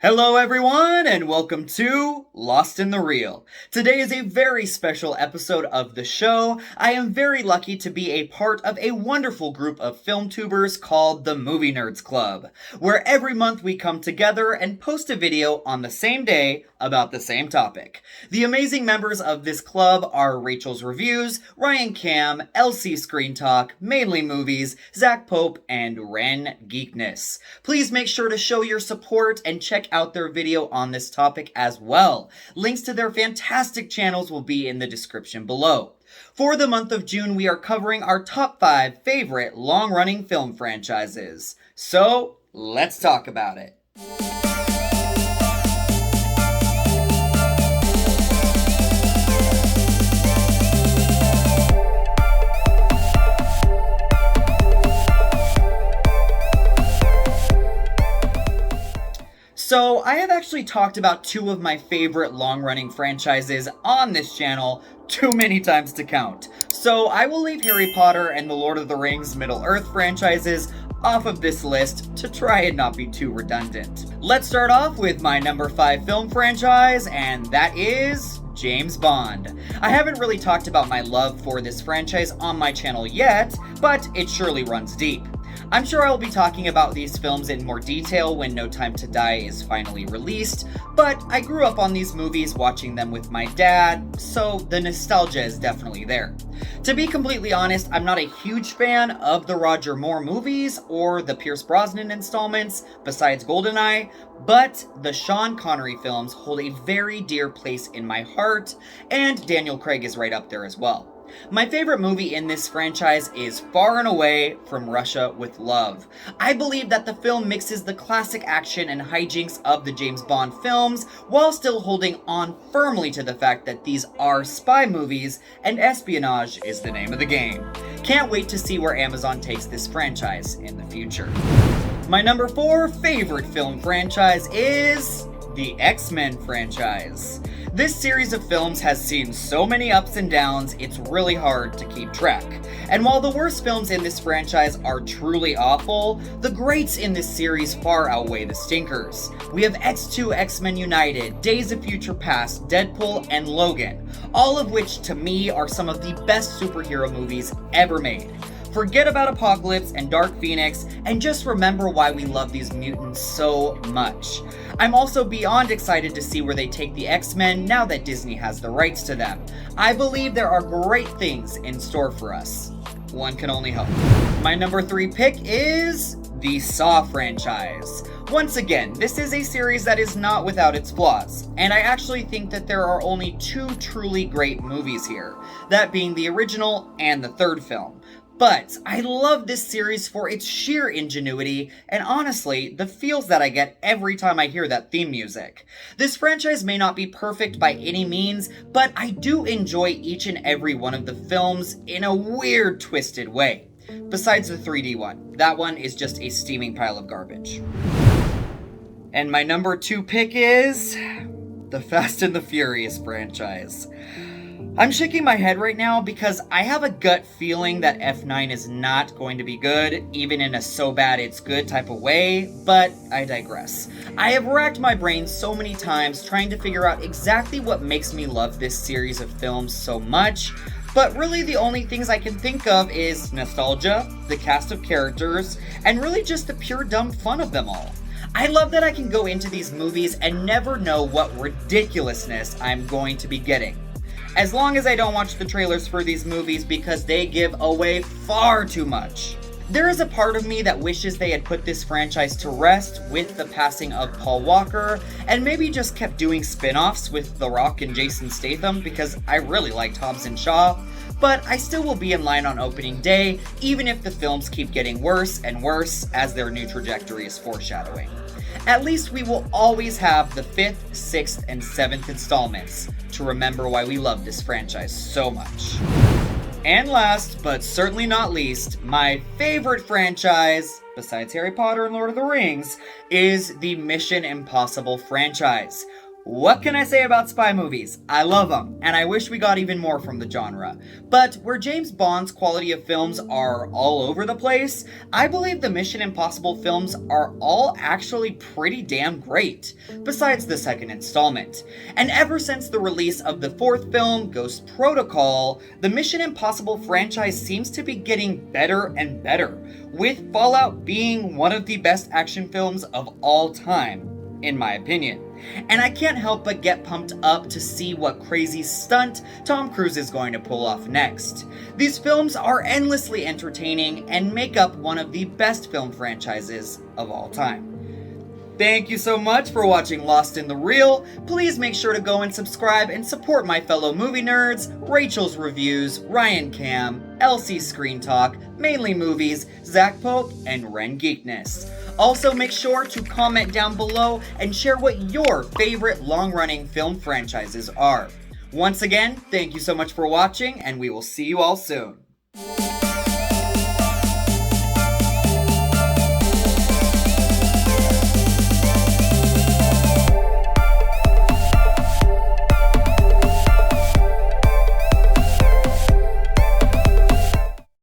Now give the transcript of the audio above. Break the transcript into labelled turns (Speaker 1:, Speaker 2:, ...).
Speaker 1: Hello everyone and welcome to Lost in the Reel. Today is a very special episode of the show. I am very lucky to be a part of a wonderful group of film tubers called the Movie Nerds Club, where every month we come together and post a video on the same day about the same topic. The amazing members of this club are Rachel's Reviews, Ryan Cam, LC Screen Talk, Mainly Movies, Zach Pope, and Ren Geekness. Please make sure to show your support and check out their video on this topic as well. Links to their fantastic channels will be in the description below. For the month of June, we are covering our top 5 favorite long-running film franchises. So, let's talk about it. So, I have actually talked about 2 of my favorite long-running franchises on this channel too many times to count. So, I will leave Harry Potter and the Lord of the Rings Middle-earth franchises off of this list to try and not be too redundant. Let's start off with my number 5 film franchise, and that is James Bond. I haven't really talked about my love for this franchise on my channel yet, but it surely runs deep. I'm sure I'll be talking about these films in more detail when No Time to Die is finally released, but I grew up on these movies watching them with my dad, so the nostalgia is definitely there. To be completely honest, I'm not a huge fan of the Roger Moore movies or the Pierce Brosnan installments, besides GoldenEye, but the Sean Connery films hold a very dear place in my heart, and Daniel Craig is right up there as well. My favorite movie in this franchise is Far and Away from Russia with Love. I believe that the film mixes the classic action and hijinks of the James Bond films while still holding on firmly to the fact that these are spy movies and espionage is the name of the game. Can't wait to see where Amazon takes this franchise in the future. My number 4 favorite film franchise is the X-Men franchise. This series of films has seen so many ups and downs, it's really hard to keep track. And while the worst films in this franchise are truly awful, the greats in this series far outweigh the stinkers. We have X2, X-Men United, Days of Future Past, Deadpool, and Logan, all of which to me are some of the best superhero movies ever made. Forget about Apocalypse and Dark Phoenix, and just remember why we love these mutants so much. I'm also beyond excited to see where they take the X-Men now that Disney has the rights to them. I believe there are great things in store for us. One can only hope. My number 3 pick is the Saw franchise. Once again, this is a series that is not without its flaws, and I actually think that there are only 2 truly great movies here, that being the original and the third film. But I love this series for its sheer ingenuity and honestly, the feels that I get every time I hear that theme music. This franchise may not be perfect by any means, but I do enjoy each and every one of the films in a weird, twisted way. Besides the 3D one. That one is just a steaming pile of garbage. And my number 2 pick is the Fast and the Furious franchise. I'm shaking my head right now because I have a gut feeling that F9 is not going to be good, even in a so bad it's good type of way, but I digress. I have racked my brain so many times trying to figure out exactly what makes me love this series of films so much, but really the only things I can think of is nostalgia, the cast of characters, and really just the pure dumb fun of them all. I love that I can go into these movies and never know what ridiculousness I'm going to be getting. As long as I don't watch the trailers for these movies because they give away far too much. There is a part of me that wishes they had put this franchise to rest with the passing of Paul Walker and maybe just kept doing spin-offs with The Rock and Jason Statham because I really liked Hobbs and Shaw, but I still will be in line on opening day even if the films keep getting worse and worse as their new trajectory is foreshadowing. At least we will always have the 5th, 6th, and 7th installments to remember why we love this franchise so much. And last, but certainly not least, my favorite franchise, besides Harry Potter and Lord of the Rings, is the Mission Impossible franchise. What can I say about spy movies? I love them, and I wish we got even more from the genre. But where James Bond's quality of films are all over the place, I believe the Mission Impossible films are all actually pretty damn great, besides the second installment. And ever since the release of the fourth film, Ghost Protocol, the Mission Impossible franchise seems to be getting better and better, with Fallout being one of the best action films of all time, in my opinion. And I can't help but get pumped up to see what crazy stunt Tom Cruise is going to pull off next. These films are endlessly entertaining and make up one of the best film franchises of all time. Thank you so much for watching Lost in the Reel. Please make sure to go and subscribe and support my fellow movie nerds, Rachel's Reviews, Ryan Cam, Elsie's Screen Talk, Mainly Movies, Zach Pope, and Ren Geekness. Also make sure to comment down below and share what your favorite long-running film franchises are. Once again, thank you so much for watching, and we will see you all soon.